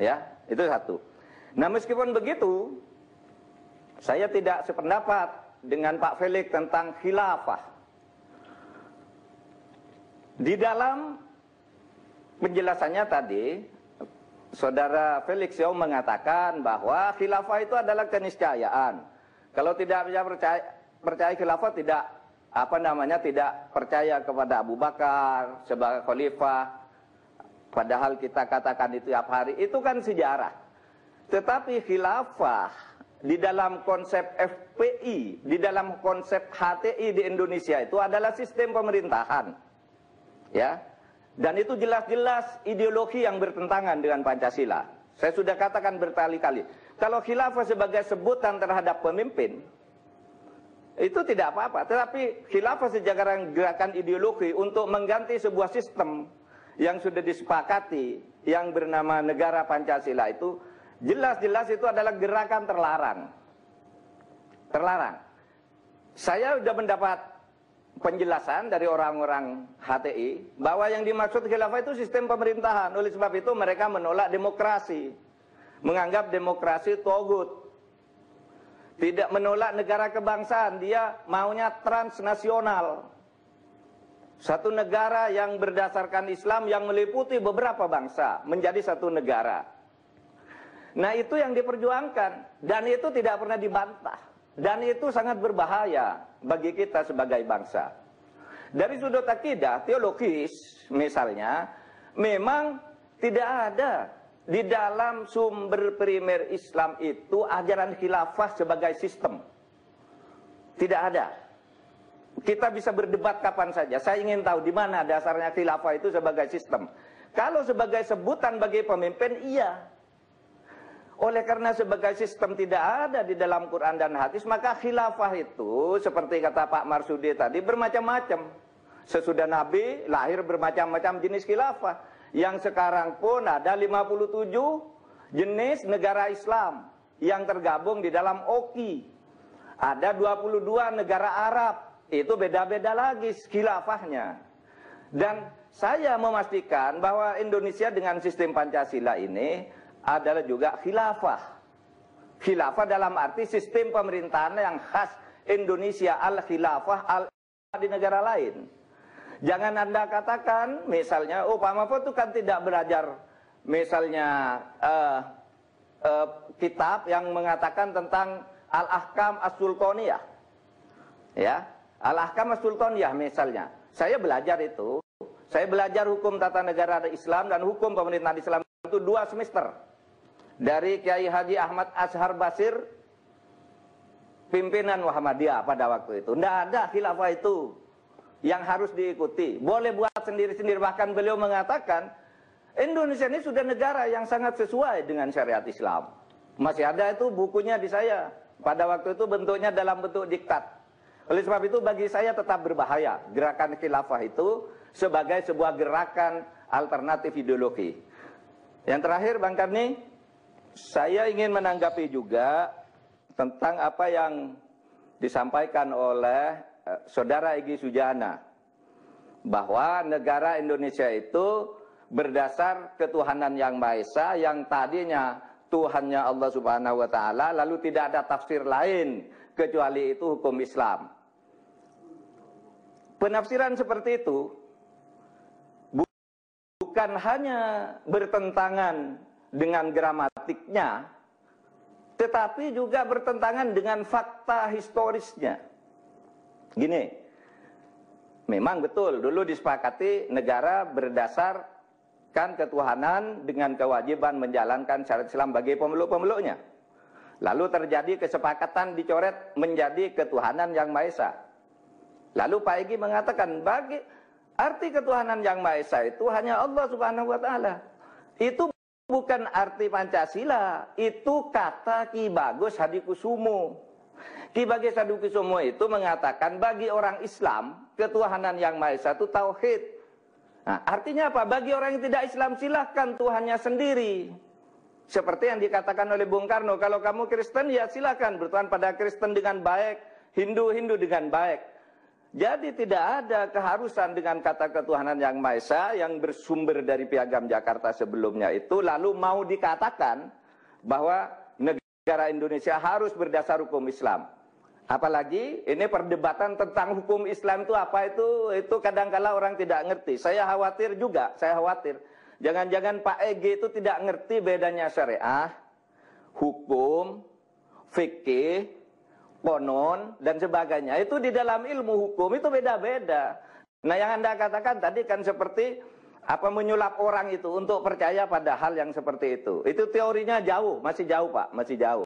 Ya, itu satu. Nah, meskipun begitu, saya tidak sependapat dengan Pak Felix tentang khilafah. Di dalam penjelasannya tadi, Saudara Felix Yao mengatakan bahwa khilafah itu adalah keniscayaan. Kalau tidak percaya khilafah, tidak tidak percaya kepada Abu Bakar sebagai khalifah. Padahal kita katakan itu tiap hari, itu kan sejarah. Tetapi khilafah di dalam konsep FPI, di dalam konsep HTI di Indonesia itu adalah sistem pemerintahan. Ya. Dan itu jelas-jelas ideologi yang bertentangan dengan Pancasila. Saya sudah katakan berkali-kali. Kalau khilafah sebagai sebutan terhadap pemimpin, itu tidak apa-apa. Tetapi khilafah sebagai gerakan ideologi untuk mengganti sebuah sistem yang sudah disepakati, yang bernama negara Pancasila itu, jelas-jelas itu adalah gerakan terlarang. Terlarang. Saya sudah mendapat penjelasan dari orang-orang HTI bahwa yang dimaksud khilafah itu sistem pemerintahan. Oleh sebab itu mereka menolak demokrasi, menganggap demokrasi togut, tidak menolak negara kebangsaan, dia maunya transnasional, satu negara yang berdasarkan Islam yang meliputi beberapa bangsa menjadi satu negara. Nah, itu yang diperjuangkan dan itu tidak pernah dibantah. Dan itu sangat berbahaya bagi kita sebagai bangsa. Dari sudut akidah, teologis misalnya, memang tidak ada di dalam sumber primer Islam itu ajaran khilafah sebagai sistem. Tidak ada. Kita bisa berdebat kapan saja. Saya ingin tahu di mana dasarnya khilafah itu sebagai sistem. Kalau sebagai sebutan bagi pemimpin, iya. Oleh karena sebagai sistem tidak ada di dalam Quran dan hadis, maka khilafah itu seperti kata Pak Marsudi tadi bermacam-macam. Sesudah Nabi lahir bermacam-macam jenis khilafah. Yang sekarang pun ada 57 jenis negara Islam yang tergabung di dalam OKI. Ada 22 negara Arab. Itu beda-beda lagi khilafahnya. Dan saya memastikan bahwa Indonesia dengan sistem Pancasila ini adalah juga khilafah. Khilafah dalam arti sistem pemerintahan yang khas Indonesia, al-khilafah di negara lain. Jangan Anda katakan misalnya, oh Pak Mahfud itu kan tidak belajar misalnya kitab yang mengatakan tentang al-ahkam as-sultaniyah. Ya, al-ahkam as-sultaniyah misalnya. Saya belajar itu. Saya belajar hukum tata negara Islam dan hukum pemerintahan Islam itu 2 semester. Dari Kiai Haji Ahmad Ashar Basir, pimpinan Muhammadiyah pada waktu itu. Tidak ada khilafah itu yang harus diikuti. Boleh buat sendiri-sendiri. Bahkan beliau mengatakan, Indonesia ini sudah negara yang sangat sesuai dengan syariat Islam. Masih ada itu bukunya di saya. Pada waktu itu bentuknya dalam bentuk diktat. Oleh sebab itu bagi saya tetap berbahaya gerakan khilafah itu sebagai sebuah gerakan alternatif ideologi. Yang terakhir Bang Karni, saya ingin menanggapi juga tentang apa yang disampaikan oleh Saudara Egy Sujana, bahwa negara Indonesia itu berdasar ketuhanan yang Maha Esa, yang tadinya Tuhannya Allah Subhanahu wa Ta'ala, lalu tidak ada tafsir lain kecuali itu hukum Islam. Penafsiran seperti itu bukan hanya bertentangan dengan gramatiknya, tetapi juga bertentangan dengan fakta historisnya. Gini, memang betul dulu disepakati negara berdasarkan ketuhanan dengan kewajiban menjalankan syariat Islam bagi pemeluk-pemeluknya. Lalu terjadi kesepakatan dicoret menjadi ketuhanan yang Maha Esa. Lalu Pak Egy mengatakan bagi arti ketuhanan yang Maha Esa itu hanya Allah Subhanahu wa Ta'ala. Itu bukan arti Pancasila, itu kata Ki Bagus Hadikusumo. Ki Bagus Hadikusumo itu mengatakan bagi orang Islam, ketuhanan yang Maha Esa itu tauhid. Nah, artinya apa? Bagi orang yang tidak Islam silahkan Tuhannya sendiri. Seperti yang dikatakan oleh Bung Karno, kalau kamu Kristen ya silahkan bertuhan pada Kristen dengan baik, Hindu dengan baik. Jadi tidak ada keharusan dengan kata ketuhanan yang Maha Esa yang bersumber dari Piagam Jakarta sebelumnya itu, lalu mau dikatakan bahwa negara Indonesia harus berdasar hukum Islam. Apalagi ini perdebatan tentang hukum Islam itu apa, itu kadang-kala orang tidak ngerti. Saya khawatir juga, jangan-jangan Pak EG itu tidak ngerti bedanya syariah, hukum, fikih, konon, dan sebagainya. Itu di dalam ilmu hukum itu beda-beda. Nah, yang Anda katakan tadi kan seperti menyulap orang itu untuk percaya pada hal yang seperti itu. Itu teorinya jauh, masih jauh Pak, masih jauh.